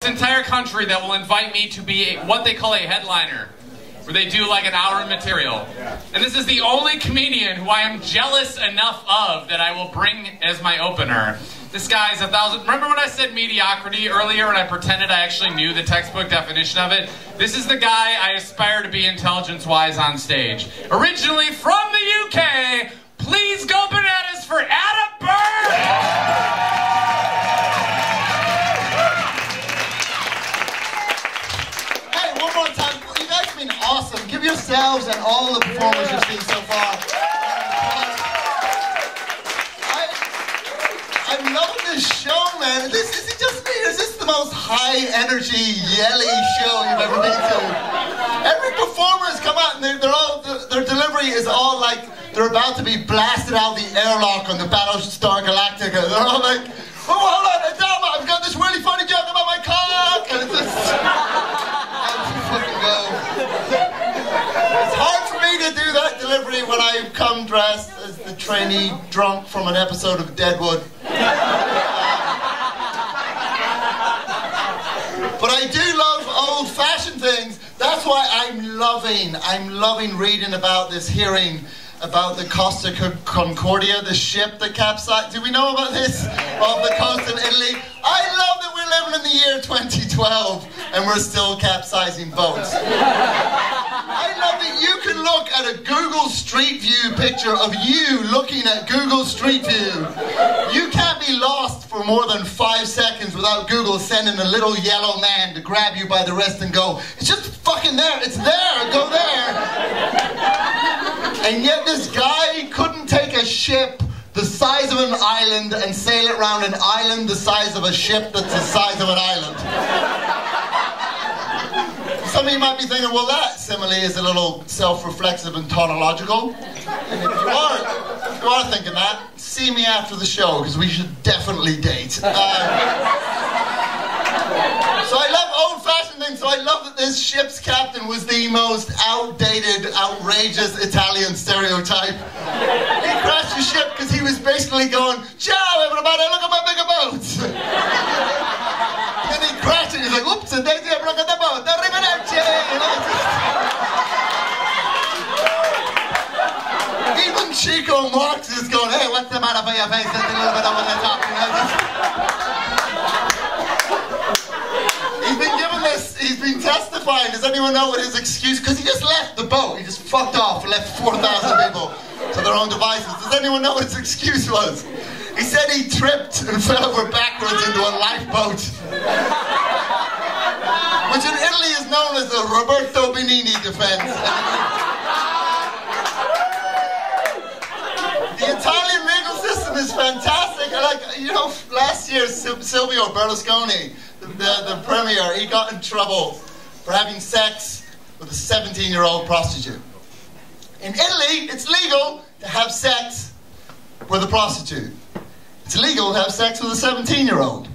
entire country that will invite me to be what they call a headliner, where they do like an hour of material. And this is the only comedian who I am jealous enough of that I will bring as my opener. This guy's 1,000... Remember when I said mediocrity earlier and I pretended I actually knew the textbook definition of it? This is the guy I aspire to be intelligence-wise on stage. Originally from the UK, please go bananas for Adam Burke! One more time, you guys have been awesome. Give yourselves and all the performers you've seen so far. I'm loving this show, man. Is it just me, or is this the most high energy, yelly show you've ever been to? Every performer has come out and their delivery is all like they're about to be blasted out the airlock on the Battlestar Galactica. They're all like, oh, hold on, Adama, I've got this really funny joke about my cock! And it's just... It's hard for me to do that delivery when I come dressed as the trainee drunk from an episode of Deadwood. But I do love old-fashioned things. That's why I'm loving reading about this hearing about the Costa Concordia, the ship that capsized. Do we know about this? Off the coast of Italy? I love that we're living in the year 2012 and we're still capsizing boats. I love that you can look at a Google Street View picture of you looking at Google Street View. You can't be lost for more than 5 seconds without Google sending a little yellow man to grab you by the wrist and go, it's just fucking there, it's there, go there. And yet this guy couldn't take a ship the size of an island and sail it around an island the size of a ship that's the size of an island. Some of you might be thinking, well, that simile is a little self-reflexive and tautological. And if you are thinking that, see me after the show, because we should definitely date. So I love old-fashioned things, so I love that this ship's captain was the most outdated, outrageous Italian stereotype. He crashed the ship because he was basically going, ciao everybody, look at my bigger boat. And he crashed it, he's like, oops, and there's the look at the boat, arrivederci. Even Chico Marx is going, hey, what's the matter for your face? There's a little bit over the top, you know, he's been testifying. Does anyone know what his excuse? Because he just left the boat. He just fucked off and left 4,000 people to their own devices. Does anyone know what his excuse was? He said he tripped and fell over backwards into a lifeboat. Which in Italy is known as the Roberto Benigni defense. The Italian legal system is fantastic. Like, you know, last year Silvio Berlusconi, the premier, he got in trouble for having sex with a 17-year-old prostitute. In Italy, it's legal to have sex with a prostitute. It's illegal to have sex with a 17-year-old.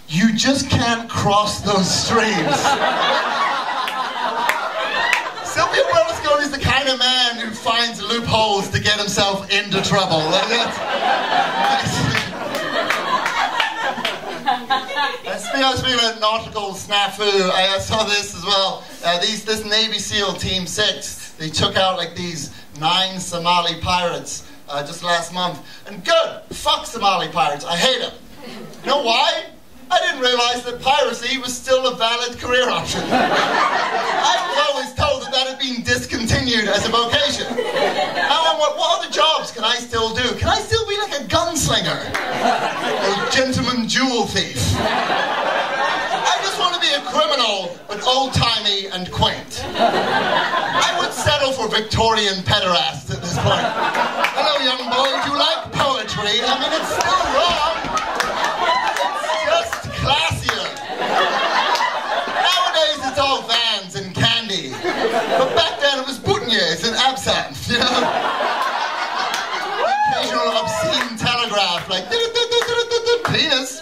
You just can't cross those streams. Silvio Berlusconi is the kind of man who finds loopholes to get himself into trouble. Speaking of nautical snafu, I saw this as well. This Navy SEAL Team 6, they took out like these 9 Somali pirates just last month. And good, fuck Somali pirates, I hate them. You know why? I didn't realize that piracy was still a valid career option. I was always told that that had been discontinued as a vocation. Now I'm what other jobs can I still do? Can I still be like a gunslinger? Or gentleman jewel thief? I just want to be a criminal, but old-timey and quaint. I would settle for Victorian pederast at this point. Hello, young boy, do you like poetry? I mean, it's still wrong. Just classier. Nowadays it's all Vans and candy. But back then it was boutonnières and absinthe, you know? The occasional obscene telegraph, like, penis.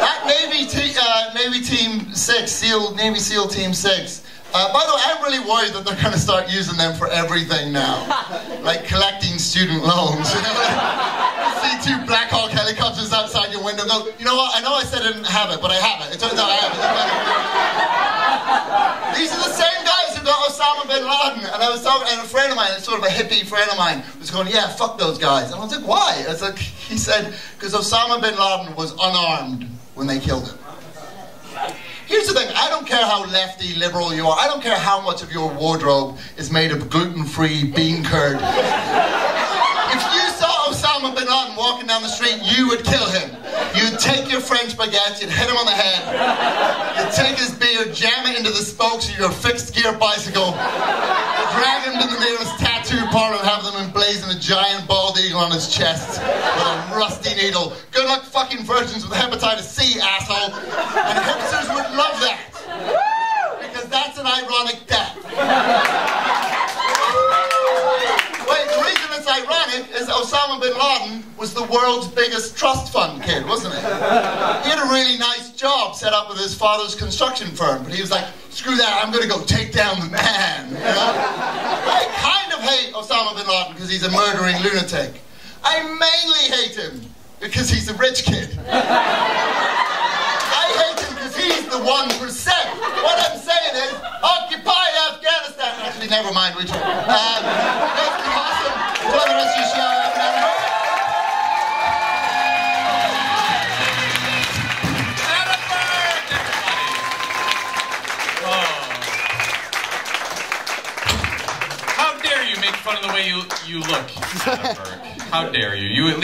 That Navy Team 6, Navy SEAL Team 6, by the way, I'm really worried that they're going to start using them for everything now. Like collecting student loans. You know? See see two Black Hawk helicopters outside your window. Go, you know what? I know I said I didn't have it, but I have it. It turns out I have it. These are the same guys who got Osama bin Laden. And I was talking, and a friend of mine, sort of a hippie friend of mine, was going, yeah, fuck those guys. And I was like, why? I was like, he said, because Osama bin Laden was unarmed when they killed him. Here's the thing, I don't care how lefty, liberal you are, I don't care how much of your wardrobe is made of gluten-free bean curd. If you saw Osama bin Laden walking down the street, you would kill him. You'd take your French baguette, you'd hit him on the head, you'd take his beard, jam it into the spokes of your fixed-gear bicycle, drag him to the nearest tattoo parlor and have them emblazon a giant bald eagle on his chest with a rusty needle. Good luck fucking virgins with hepatitis C, asshole. And hipsters would love that. Because that's an ironic death. Wait, the reason it's ironic is Osama bin Laden was the world's biggest trust fund kid, wasn't he? He had a really nice job set up with his father's construction firm, but he was like, screw that, I'm gonna go take down the man, you know? I kind of hate Osama bin Laden because he's a murdering lunatic. I mainly hate him because he's a rich kid. I hate him because he's the 1%. What I'm saying is, occupy Afghanistan. Actually, never mind, we talk. That's awesome. Enjoy the rest of your show. How dare you make fun of the way you look, Burke? How dare you? You at least